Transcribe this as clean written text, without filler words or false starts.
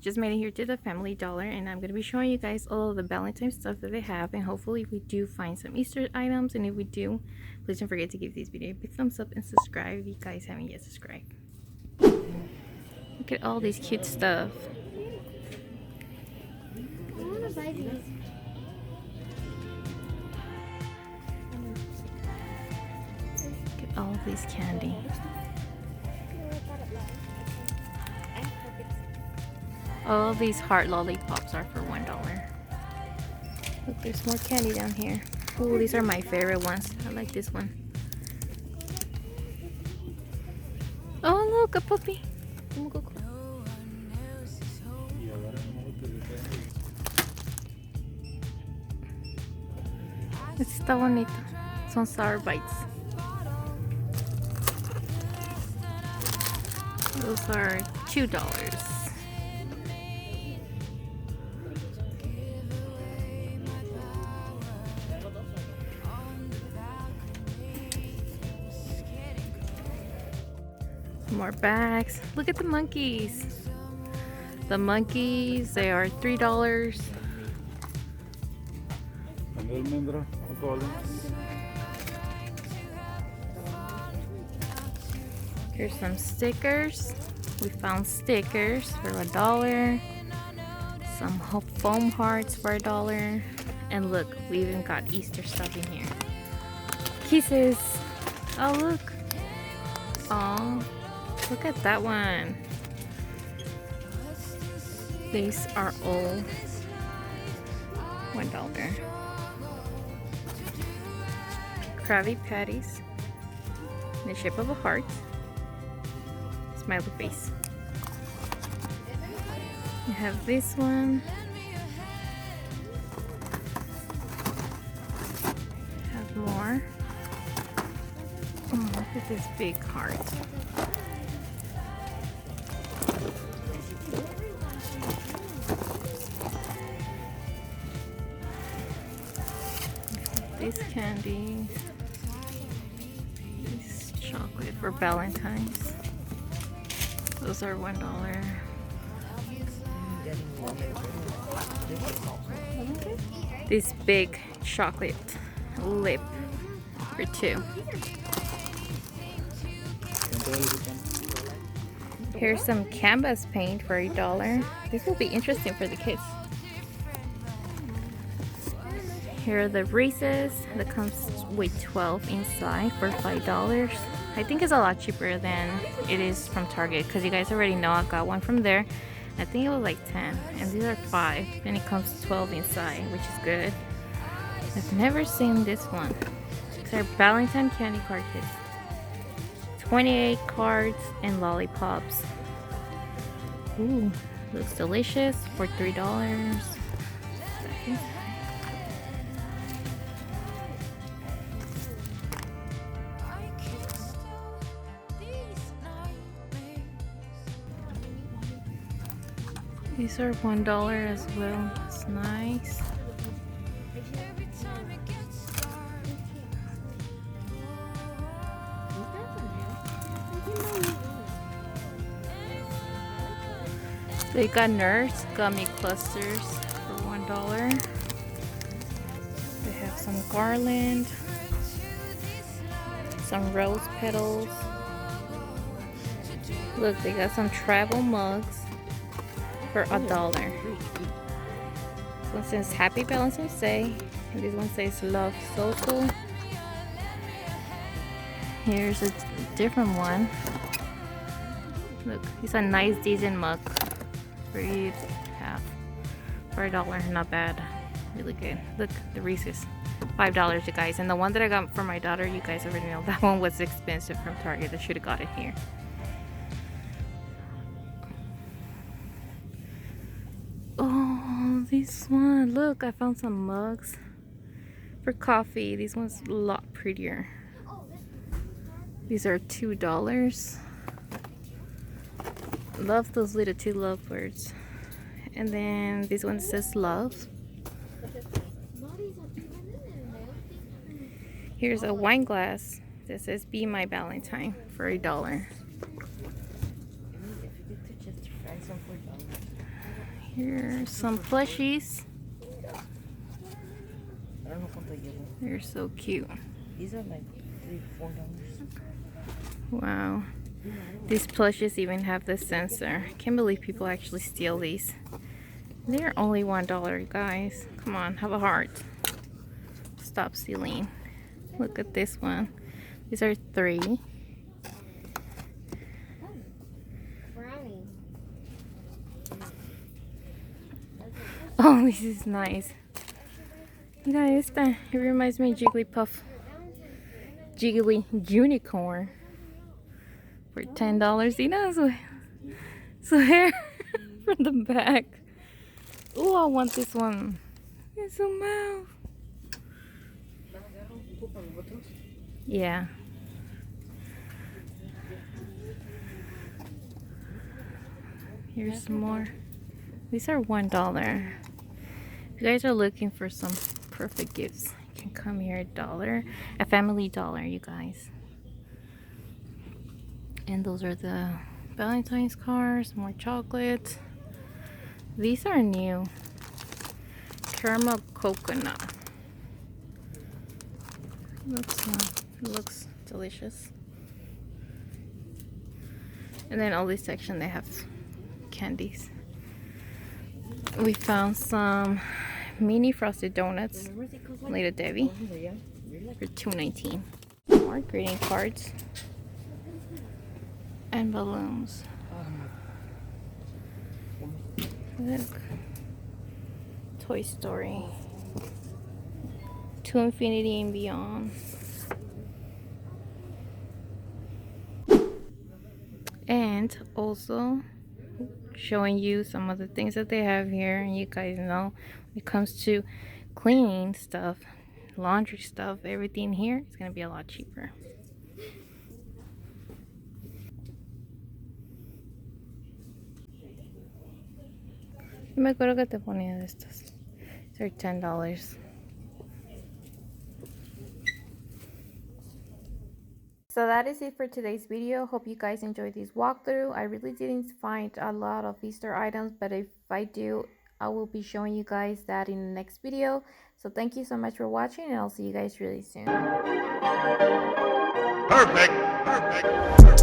just made it here to the Family Dollar, and I'm going to be showing you guys all of the Valentine stuff that they have, and hopefully we do find some Easter items. And if we do, please don't forget to give this video a big thumbs up and subscribe if you guys haven't yet subscribed. Look at all this cute stuff. I want to buy these. Look at all of this candy. All of these heart lollipops are for $1. Look, there's more candy down here. Oh, these are my favorite ones. I like this one. Oh, look, a puppy. Está bonito. Son sour bites. Those are $2. More bags. Look at the monkeys. The monkeys, they are $3. Here's some stickers. We found stickers for $1. Some foam hearts for $1. And look, we even got Easter stuff in here. Kisses. Oh, look. Oh, look at that one. These are all $1. Krabby Patties in the shape of a heart. Smiley face. You have this one. Have more. Oh, look at this big heart. This candy. This chocolate for Valentine's. Those are $1. This big chocolate lip for $2. Here's some canvas paint for $1. This will be interesting for the kids. Here are the Reese'S that comes with 12 inside for $5. I think it's a lot cheaper than it is from Target because you guys already know I got one from there. I think it was like 10 and these are 5 and it comes 12 inside, which is good. I've never seen this one. These are Valentine candy card kits. 28 cards and lollipops. Ooh, looks delicious for $3. These are $1 as well. It's nice. They got Nurse gummy clusters for $1. They have some garland, some rose petals. Look, they got some travel mugs for $1. This one says Happy Valentine's Day, and this one says Love Social. Here's a different one. Look, it's a nice decent mug for you to have for $1. Not bad, really good. Look, the Reese'S, $5, you guys. And the one that I got for my daughter, you guys already know that one was expensive from Target. I should have got it here. Oh, this one. Look, I found some mugs for coffee. This one's a lot prettier. These are $2. Love those little 2 lovebirds. And then this one says love. Here's a wine glass that says Be My Valentine for $1. Here's some plushies. They're so cute. These are like $3-4. Wow. These plushies even have the sensor. I can't believe people actually steal these. They're only $1, guys. Come on, have a heart. Stop stealing. Look at this one. These are $3. Brownie. Oh, this is nice. Mira esta. It reminds me of Jigglypuff. Jiggly Unicorn. For $10. You know, so hair from the back. Oh, I want this one. It's a mouth. Yeah. Here's some more. These are $1. If you guys are looking for some perfect gifts, you can come here $1. A Family Dollar, you guys. And those are the Valentine's cards, more chocolate. These are new. Caramel coconut. Looks delicious. And then all this section they have candies. We found some mini frosted donuts, Lady Debbie, for $2.19. More greeting cards and balloons. Look, Toy Story, To Infinity and Beyond. And also showing you some of the things that they have here. And you guys know when it comes to cleaning stuff, laundry stuff, everything here is going to be a lot cheaper. Yo me acuerdo que te ponía de estos. They're $10. So that is it for today's video. Hope you guys enjoyed this walkthrough. I really didn't find a lot of Easter items, but if I do, I will be showing you guys that in the next video. So thank you so much for watching, and I'll see you guys really soon. Perfect.